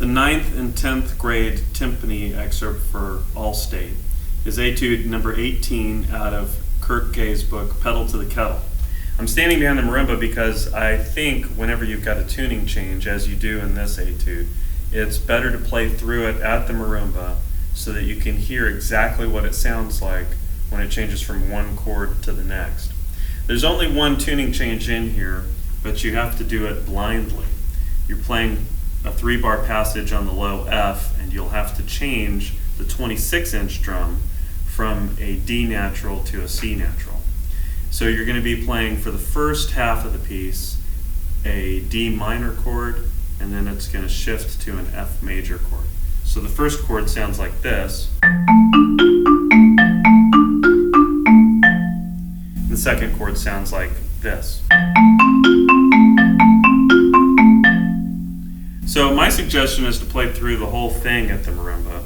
The 9th and 10th grade timpani excerpt for All-State is etude number 18 out of Kurt Gay's book, Pedal to the Kettle. I'm standing behind the marimba because I think whenever you've got a tuning change, as you do in this etude, it's better to play through it at the marimba so that you can hear exactly what it sounds like when it changes from one chord to the next. There's only one tuning change in here, but you have to do it blindly. You're playing a 3-bar passage on the low F, and you'll have to change the 26-inch drum from a D natural to a C natural. So you're going to be playing for the first half of the piece a D minor chord, and then it's going to shift to an F major chord. So the first chord sounds like this. The second chord sounds like this. So my suggestion is to play through the whole thing at the marimba,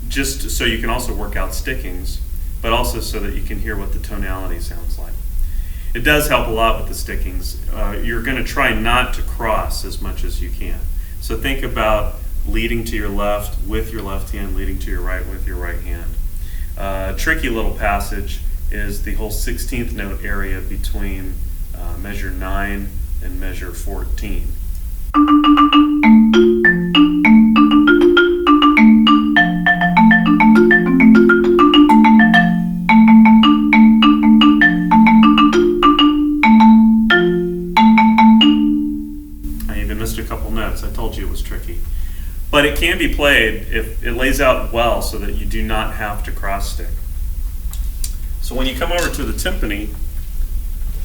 just so you can also work out stickings, but also so that you can hear what the tonality sounds like. It does help a lot with the stickings. You're going to try not to cross as much as you can. So think about leading to your left with your left hand, leading to your right with your right hand. A tricky little passage is the whole 16th note area between measure 9 and measure 14. I even missed a couple notes. I told you it was tricky. But it can be played if it lays out well so that you do not have to cross stick. So when you come over to the timpani,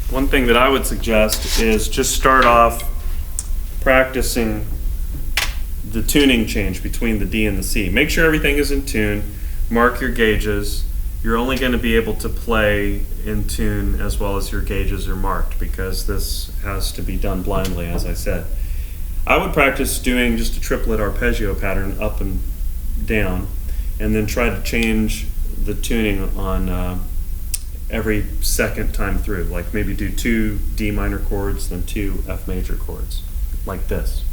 one thing that I would suggest is just start off practicing the tuning change between the D and the C. Make sure everything is in tune, mark your gauges. You're only going to be able to play in tune as well as your gauges are marked, because this has to be done blindly, as I said. I would practice doing just a triplet arpeggio pattern up and down, and then try to change the tuning on every second time through, like maybe do 2 D minor chords, then 2 F major chords, like this.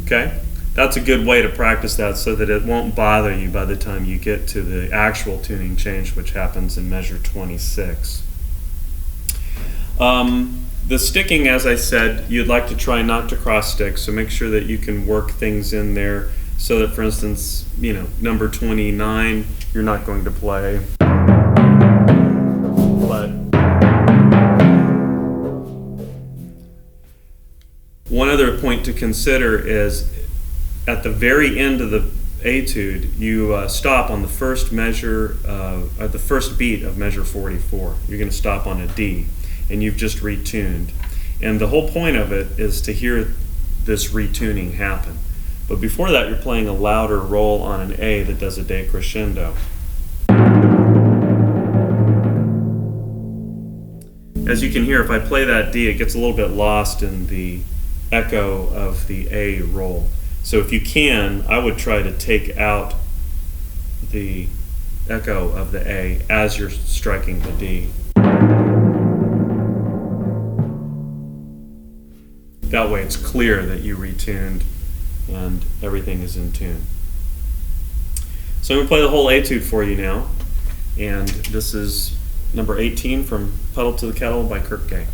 Okay? That's a good way to practice that so that it won't bother you by the time you get to the actual tuning change, which happens in measure 26. The sticking, as I said, you'd like to try not to cross stick, so make sure that you can work things in there so that, for instance, number 29, you're not going to play. But one other point to consider is at the very end of the etude, you stop on the first measure, the first beat of measure 44. You're going to stop on a D, and you've just retuned. And the whole point of it is to hear this retuning happen. But before that, you're playing a louder roll on an A that does a decrescendo. As you can hear, if I play that D, it gets a little bit lost in the echo of the A roll. So if you can, I would try to take out the echo of the A as you're striking the D. That way it's clear that you retuned and everything is in tune. So I'm going to play the whole etude for you now, and this is number 18 from Pedal to the Kettle by Kurt Gay.